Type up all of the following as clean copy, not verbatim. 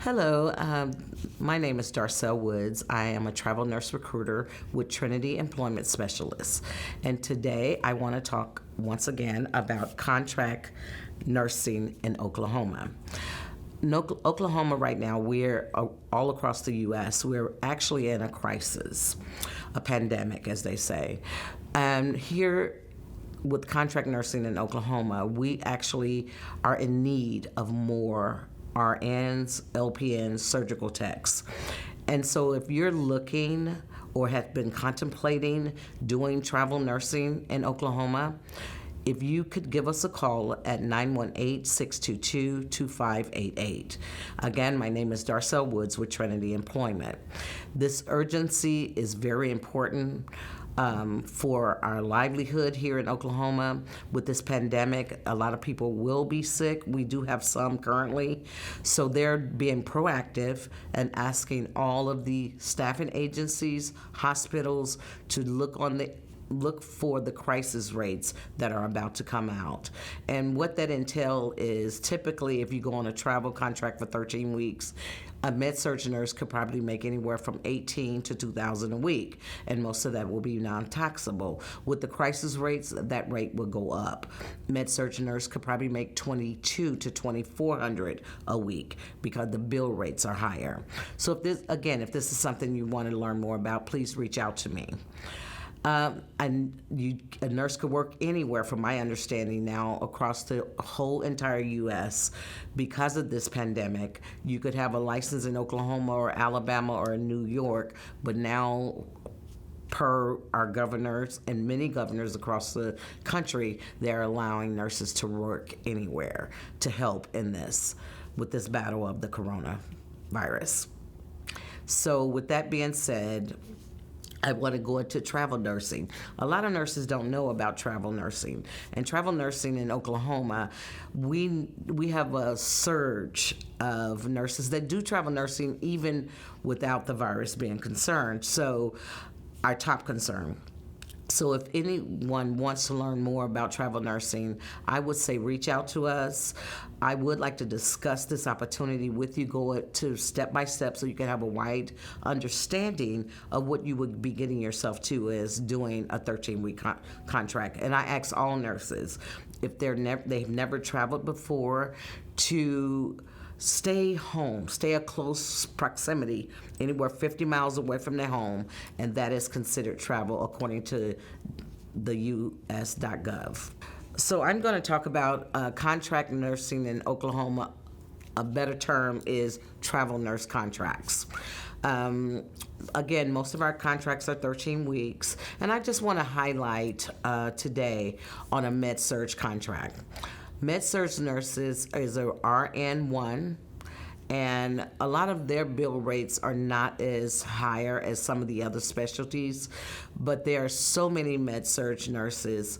Hello, my name is Darcel Woods. I am a travel nurse recruiter with Trinity Employment Specialists. And today I want to talk once again about contract nursing in Oklahoma. In Oklahoma right now, we're all across the U.S., we're actually in a crisis, a pandemic, as they say. And here with contract nursing in Oklahoma, we actually are in need of more RNs, LPNs, surgical techs. And so if you're looking or have been contemplating doing travel nursing in Oklahoma, if you could give us a call at 918-622-2588. Again, my name is Darcel Woods with Trinity Employment. This urgency is very important for our livelihood here in Oklahoma. With this pandemic, a lot of people will be sick. We do have some currently. So they're being proactive and asking all of the staffing agencies, hospitals to look for the crisis rates that are about to come out. And what that entails is typically if you go on a travel contract for 13 weeks, a med-surg nurse could probably make anywhere from $18 to $2,000 a week, and most of that will be non-taxable. With the crisis rates, that rate will go up. Med-surg nurse could probably make $22 to $2,400 a week because the bill rates are higher. So if this is something you want to learn more about, please reach out to me. A nurse could work anywhere, from my understanding now, across the whole entire U.S. Because of this pandemic. You could have a license in Oklahoma or Alabama or New York, but now, per our governors and many governors across the country, they're allowing nurses to work anywhere to help with this battle of the coronavirus. So with that being said, I want to go into travel nursing. A lot of nurses don't know about travel nursing. And travel nursing in Oklahoma, we have a surge of nurses that do travel nursing even without the virus being concerned. So our top concern. So if anyone wants to learn more about travel nursing, I would say reach out to us. I would like to discuss this opportunity with you, go to step by step so you can have a wide understanding of what you would be getting yourself to as doing a 13-week contract. And I ask all nurses, if they've never traveled before, to stay home, stay a close proximity, anywhere 50 miles away from their home, and that is considered travel according to the US.gov. So I'm going to talk about contract nursing in Oklahoma. A better term is travel nurse contracts. Again, most of our contracts are 13 weeks, and I just want to highlight today on a med-surg contract. Med-surg nurses is a RN1, and a lot of their bill rates are not as higher as some of the other specialties, but there are so many med-surg nurses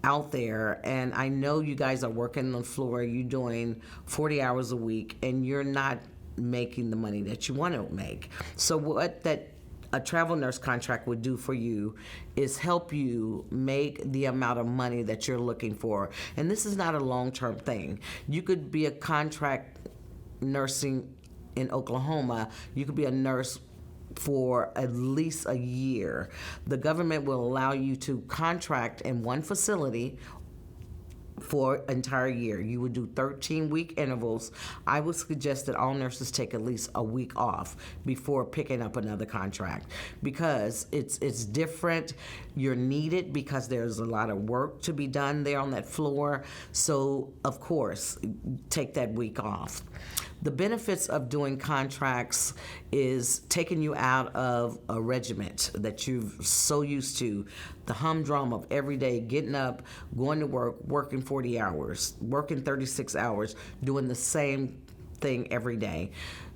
out there, and I know you guys are working on the floor, you're doing 40 hours a week, and you're not making the money that you want to make. So what a travel nurse contract would do for you is help you make the amount of money that you're looking for. And this is not a long-term thing. You could be a contract nursing in Oklahoma. You could be a nurse for at least a year. The government will allow you to contract in one facility for an entire year. You would do 13-week intervals. I would suggest that all nurses take at least a week off before picking up another contract, because it's different. You're needed because there's a lot of work to be done there on that floor. So, of course, take that week off. The benefits of doing contracts is taking you out of a regiment that you're so used to, the humdrum of every day, getting up, going to work, working 40 hours, working 36 hours, doing the same thing every day.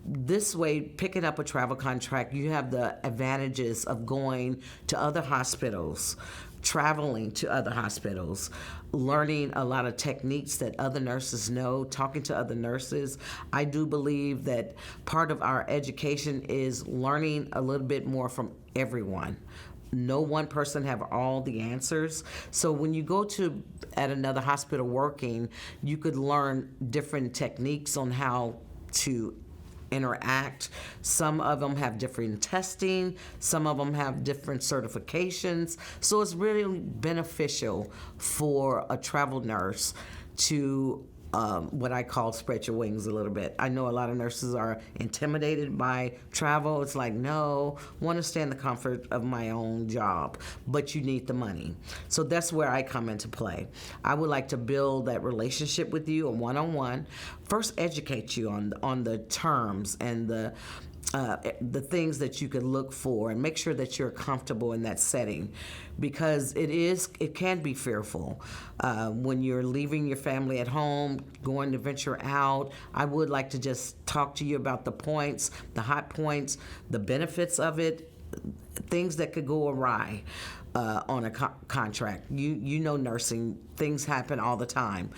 This way, picking up a travel contract, you have the advantages of going to other hospitals, traveling to other hospitals, learning a lot of techniques that other nurses know, talking to other nurses. I do believe that part of our education is learning a little bit more from everyone. No one person have all the answers. So when you go to at another hospital working, you could learn different techniques on how to interact. Some of them have different testing, some of them have different certifications. So it's really beneficial for a travel nurse to what I call spread your wings a little bit. I know a lot of nurses are intimidated by travel. It's like, no, want to stay in the comfort of my own job, but you need the money. So that's where I come into play. I would like to build that relationship with you, a one-on-one. First, educate you on the terms and the things that you could look for, and make sure that you're comfortable in that setting, because it can be fearful when you're leaving your family at home, going to venture out. I would like to just talk to you about the points, the hot points, the benefits of it, things that could go awry on a contract. You know, nursing, things happen all the time.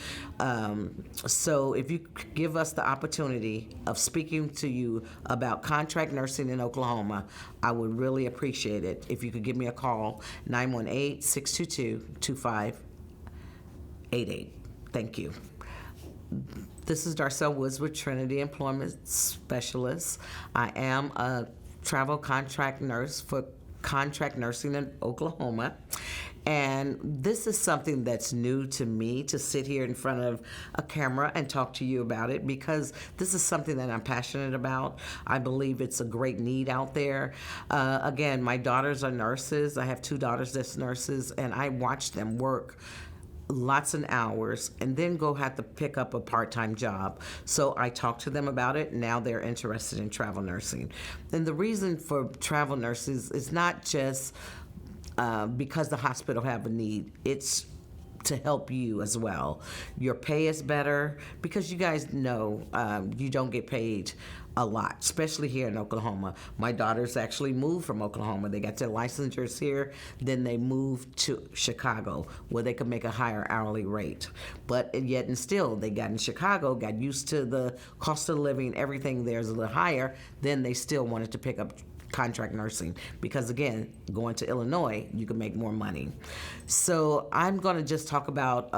So if you give us the opportunity of speaking to you about contract nursing in Oklahoma, I would really appreciate it if you could give me a call, 918-622-2588. Thank you. This is Darcel Woods with Trinity Employment Specialist. I am a travel contract nurse for contract nursing in Oklahoma. And this is something that's new to me, to sit here in front of a camera and talk to you about it, because this is something that I'm passionate about. I believe it's a great need out there. Again, my daughters are nurses. I have 2 daughters that's nurses, and I watch them work lots of hours and then go have to pick up a part-time job. So I talked to them about it. Now they're interested in travel nursing. And the reason for travel nurses is not just because the hospital have a need. It's to help you as well. Your pay is better, because you guys know you don't get paid a lot, especially here in Oklahoma. My daughters actually moved from Oklahoma. They got their licensures here, then they moved to Chicago, where they could make a higher hourly rate. But yet and still, they got in Chicago, got used to the cost of living, everything there's a little higher, then they still wanted to pick up contract nursing, because again, going to Illinois, you can make more money. So I'm going to just talk about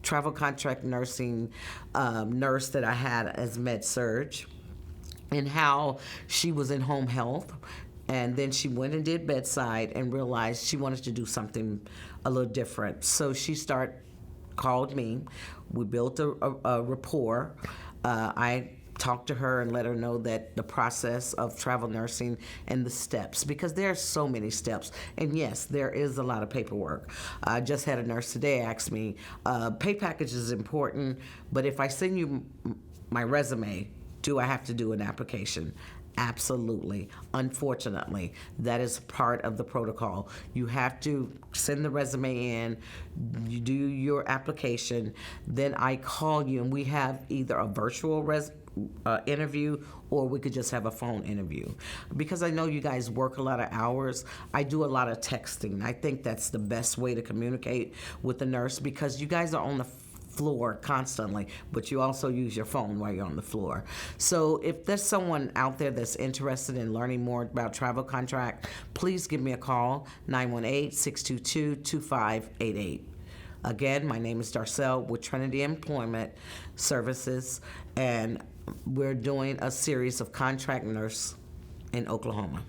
travel contract nursing nurse that I had as med-surg, and how she was in home health, and then she went and did bedside and realized she wanted to do something a little different. So she called me. We built a rapport. I talk to her and let her know that the process of travel nursing and the steps, because there are so many steps, and yes, there is a lot of paperwork. I just had a nurse today ask me, pay package is important, but if I send you my resume, do I have to do an application? Absolutely. Unfortunately, that is part of the protocol. You have to send the resume in, you do your application, then I call you and we have either a virtual interview, or we could just have a phone interview. Because I know you guys work a lot of hours, I do a lot of texting. I think that's the best way to communicate with the nurse, because you guys are on the floor constantly, but you also use your phone while you're on the floor. So if there's someone out there that's interested in learning more about travel contract, please give me a call, 918-622-2588. Again, my name is Darcel with Trinity Employment Services, and we're doing a series of contract nurse in Oklahoma.